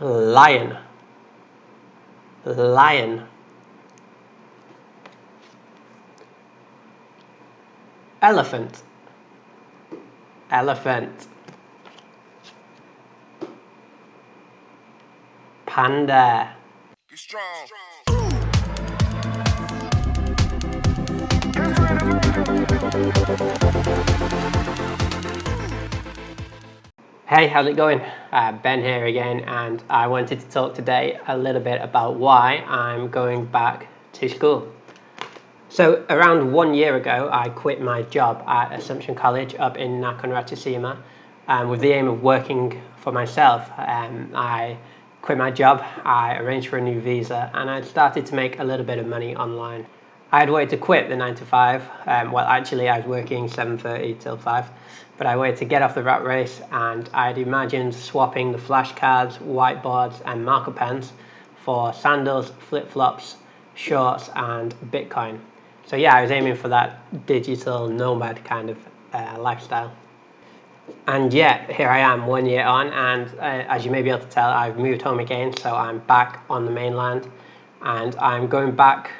lion, lion. Elephant, elephant. Panda. Be strong. Hey, how's it going? Ben here again, and I wanted to talk today a little bit about why I'm going back to school. So around 1 year ago, I quit my job at Assumption College up in Nakhonratchasima with the aim of working for myself. I quit my job, I arranged for a new visa, and I started to make a little bit of money online. I had wanted to quit the 9 to 5, well actually I was working 7:30 till 5, but I wanted to get off the rat race, and I'd imagined swapping the flashcards, whiteboards and marker pens for sandals, flip-flops, shorts and Bitcoin. So yeah, I was aiming for that digital nomad kind of lifestyle. And yeah, here I am 1 year on, and as you may be able to tell, I've moved home again, so I'm back on the mainland, and I'm going back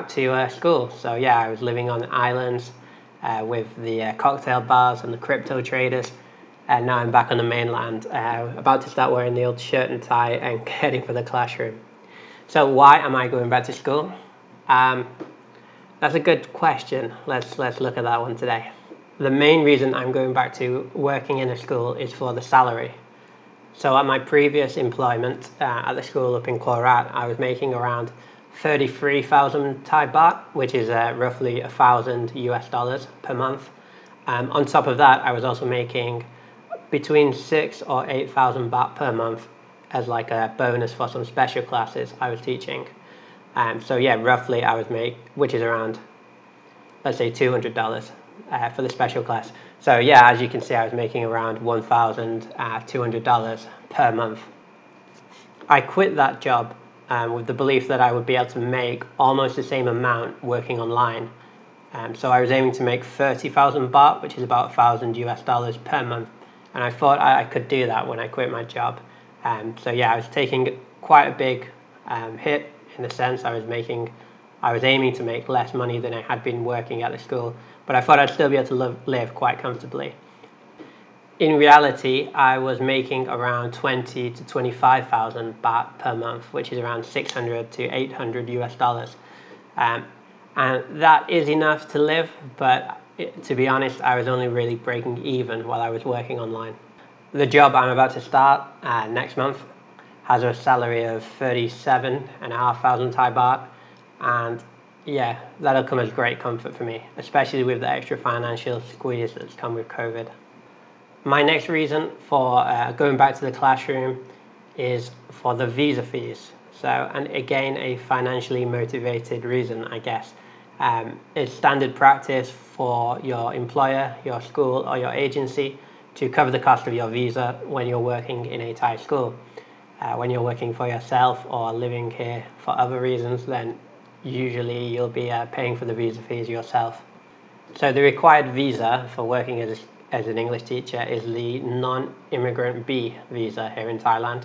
to school. So yeah, I was living on islands with the cocktail bars and the crypto traders, and now I'm back on the mainland, about to start wearing the old shirt and tie and heading for the classroom. So why am I going back to school? That's a good question. Let's look at that one today. The main reason I'm going back to working in a school is for the salary. So at my previous employment at the school up in Khorat, I was making around 33,000 Thai baht, which is roughly $1,000 per month. On top of that, I was also making between 6,000 or 8,000 baht per month as like a bonus for some special classes I was teaching. So yeah, roughly I was which is around, let's say $200 for the special class. So yeah, as you can see, I was making around $1,200 per month. I quit that job with the belief that I would be able to make almost the same amount working online. So I was aiming to make 30,000 baht, which is about $1,000 per month. And I thought I could do that when I quit my job. So yeah, I was taking quite a big hit, in the sense I was aiming to make less money than I had been working at the school, but I thought I'd still be able to live quite comfortably. In reality, I was making around 20 to 25,000 baht per month, which is around 600 to 800 US dollars. And that is enough to live, but to be honest, I was only really breaking even while I was working online. The job I'm about to start next month has a salary of 37,500 Thai baht, and yeah, that'll come as great comfort for me, especially with the extra financial squeeze that's come with COVID. My next reason for going back to the classroom is for the visa fees. So, and again, a financially motivated reason, I guess. It's standard practice for your employer, your school or your agency to cover the cost of your visa when you're working in a Thai school. When you're working for yourself or living here for other reasons, then usually you'll be paying for the visa fees yourself. So the required visa for working as an English teacher is the non-immigrant B visa here in Thailand.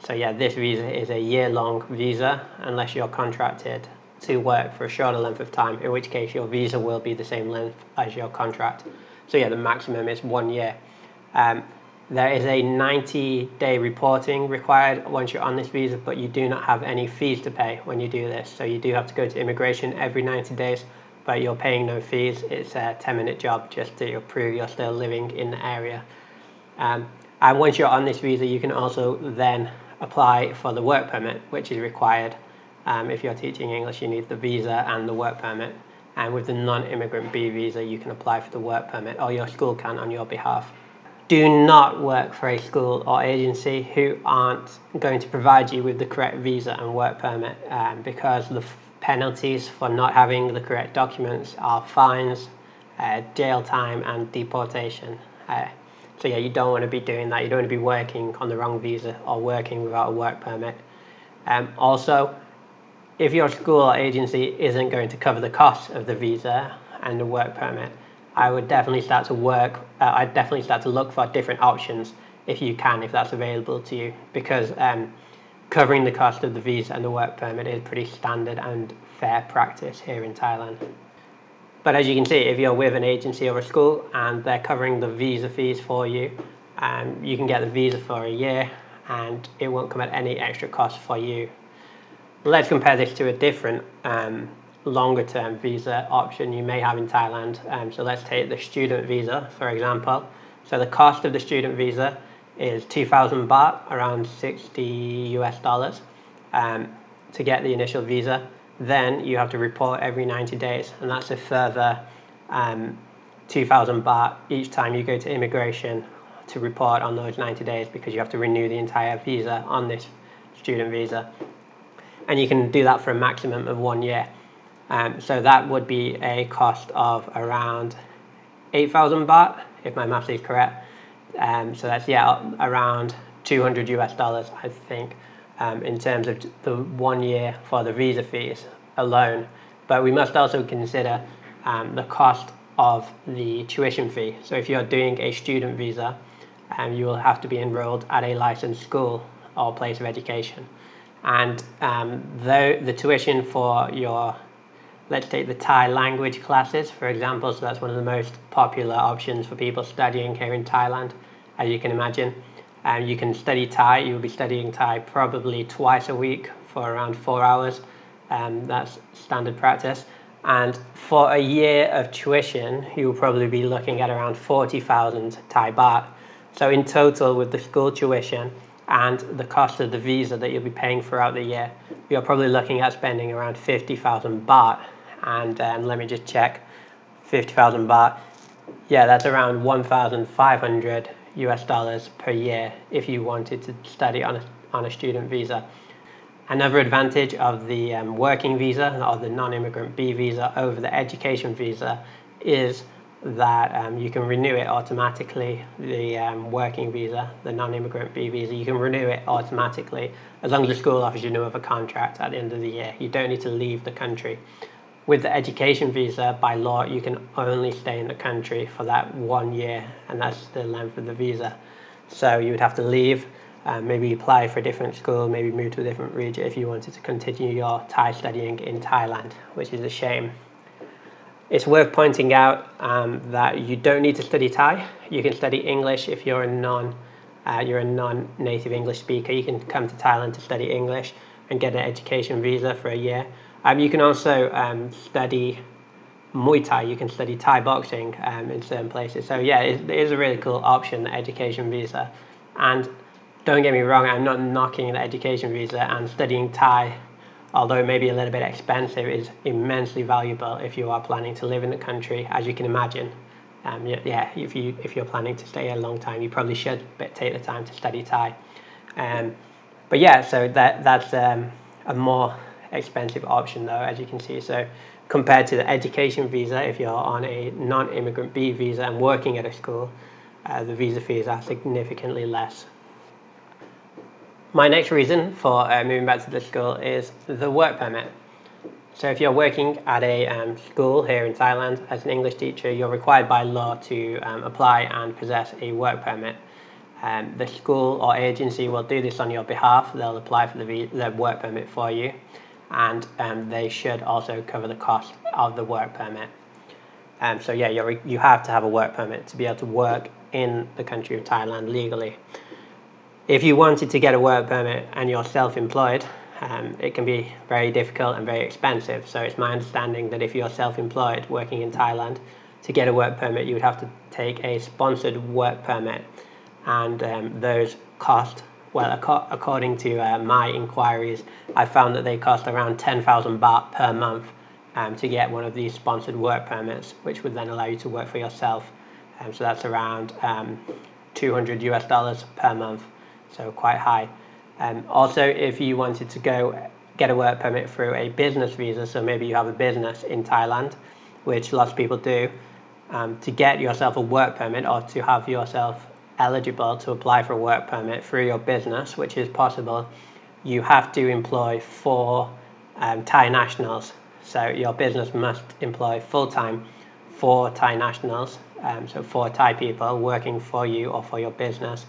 So yeah, this visa is a year-long visa unless you're contracted to work for a shorter length of time, in which case your visa will be the same length as your contract. So yeah, the maximum is 1 year. There is a 90-day reporting required once you're on this visa, but you do not have any fees to pay when you do this. So you do have to go to immigration every 90 days, but you're paying no fees. It's a 10-minute job just to prove you're still living in the area. And once you're on this visa, you can also then apply for the work permit, which is required. If you're teaching English, you need the visa and the work permit. And with the non-immigrant B visa, you can apply for the work permit, or your school can on your behalf. Do not work for a school or agency who aren't going to provide you with the correct visa and work permit, because the penalties for not having the correct documents are fines, jail time and deportation. So yeah, you don't want to be doing that. You don't want to be working on the wrong visa or working without a work permit. Also, if your school or agency isn't going to cover the cost of the visa and the work permit, I would definitely start to I'd definitely start to look for different options if you can, if that's available to you, because covering the cost of the visa and the work permit is pretty standard and fair practice here in Thailand. But as you can see, if you're with an agency or a school and they're covering the visa fees for you, you can get the visa for a year and it won't come at any extra cost for you. Let's compare this to a different longer term visa option you may have in Thailand. So let's take the student visa, for example. So the cost of the student visa is 2,000 baht, around $60 to get the initial visa. Then you have to report every 90 days, and that's a further 2,000 baht each time you go to immigration to report on those 90 days, because you have to renew the entire visa on this student visa. And you can do that for a maximum of 1 year. So that would be a cost of around 8,000 baht, if my maths is correct. So that's, around $200, I think, in terms of the 1 year for the visa fees alone. But we must also consider the cost of the tuition fee. So if you're doing a student visa, you will have to be enrolled at a licensed school or place of education. And though the tuition for your, let's take the Thai language classes, for example, so that's one of the most popular options for people studying here in Thailand, as you can imagine. You can study Thai. You'll be studying Thai probably twice a week for around 4 hours. That's standard practice. And for a year of tuition, you'll probably be looking at around 40,000 Thai baht. So in total, with the school tuition and the cost of the visa that you'll be paying throughout the year, you're probably looking at spending around 50,000 baht. And let me just check, 50,000 baht. Yeah, that's around $1,500 per year if you wanted to study on a student visa. Another advantage of the working visa or the non-immigrant B visa over the education visa is that you can renew it automatically. The working visa, the non-immigrant B visa, you can renew it automatically as long as the school offers you another contract at the end of the year. You don't need to leave the country. With the education visa, by law, you can only stay in the country for that 1 year, and that's the length of the visa. So you would have to leave, maybe apply for a different school, maybe move to a different region if you wanted to continue your Thai studying in Thailand, which is a shame. It's worth pointing out that you don't need to study Thai. You can study English if you're a non-native English speaker. You can come to Thailand to study English and get an education visa for a year. You can also study Muay Thai. You can study Thai boxing in certain places. So yeah, it is a really cool option, the education visa. And don't get me wrong, I'm not knocking the education visa, and studying Thai, although it may be a little bit expensive, is immensely valuable if you are planning to live in the country, as you can imagine. If you're planning to stay a long time, you probably should take the time to study Thai. But yeah, so that's a more expensive option though, as you can see. So compared to the education visa, if you're on a non-immigrant B visa and working at a school, the visa fees are significantly less. My next reason for moving back to the school is the work permit. So if you're working at a school here in Thailand as an English teacher, you're required by law to apply and possess a work permit. The school or agency will do this on your behalf. They'll apply for the work permit for you, and they should also cover the cost of the work permit. So yeah, you have to have a work permit to be able to work in the country of Thailand legally. If you wanted to get a work permit and you're self-employed, it can be very difficult and very expensive. So it's my understanding that if you're self-employed working in Thailand, to get a work permit, you would have to take a sponsored work permit. And those cost, well, according to my inquiries, I found that they cost around 10,000 baht per month to get one of these sponsored work permits, which would then allow you to work for yourself. So that's around $200 per month, so quite high. Also, if you wanted to go get a work permit through a business visa, so maybe you have a business in Thailand, which lots of people do, to get yourself a work permit or to have yourself eligible to apply for a work permit through your business, which is possible, you have to employ 4 Thai nationals. So your business must employ full-time 4 Thai nationals, so 4 Thai people working for you or for your business.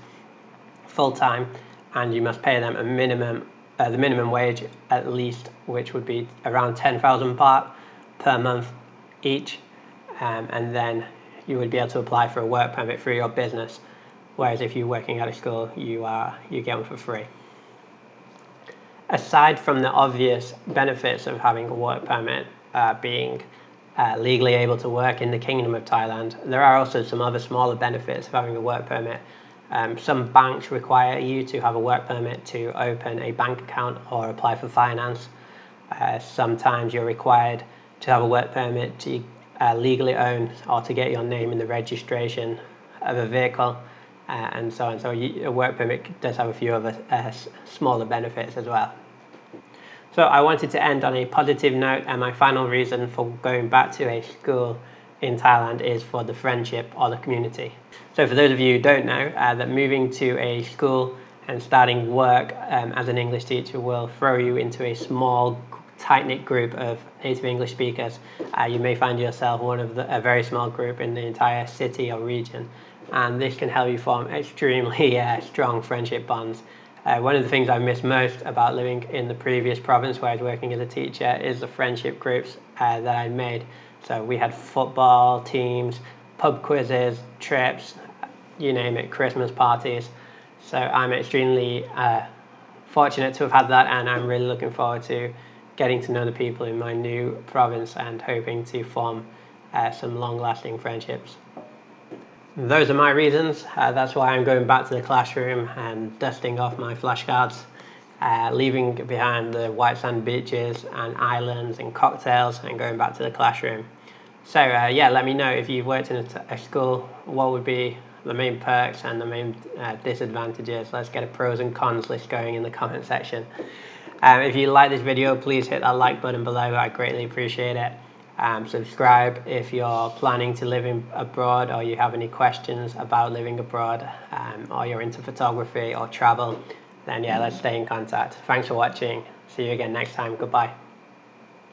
full-time, and you must pay them a minimum, the minimum wage at least, which would be around 10,000 baht per month each, and then you would be able to apply for a work permit through your business, whereas if you're working at a school, you get one for free. Aside from the obvious benefits of having a work permit, being legally able to work in the Kingdom of Thailand, there are also some other smaller benefits of having a work permit. Some banks require you to have a work permit to open a bank account or apply for finance. Sometimes you're required to have a work permit to legally own or to get your name in the registration of a vehicle, and so on. So a work permit does have a few other smaller benefits as well. So I wanted to end on a positive note, and my final reason for going back to a school in Thailand is for the friendship or the community. So for those of you who don't know, that moving to a school and starting work as an English teacher will throw you into a small, tight-knit group of native English speakers. You may find yourself one of a very small group in the entire city or region, and this can help you form extremely strong friendship bonds. One of the things I miss most about living in the previous province where I was working as a teacher is the friendship groups that I made. So we had football teams, pub quizzes, trips, you name it, Christmas parties. So I'm extremely fortunate to have had that, and I'm really looking forward to getting to know the people in my new province and hoping to form some long-lasting friendships. Those are my reasons. That's why I'm going back to the classroom and dusting off my flashcards, leaving behind the white sand beaches and islands and cocktails, and going back to the classroom. So yeah, let me know if you've worked in a school, what would be the main perks and the main disadvantages. Let's get a pros and cons list going in the comment section. If you like this video, please hit that like button below. I greatly appreciate it. Subscribe if you're planning to live abroad, or you have any questions about living abroad, or you're into photography or travel, then yeah, let's stay in contact. Thanks for watching. See you again next time. Goodbye.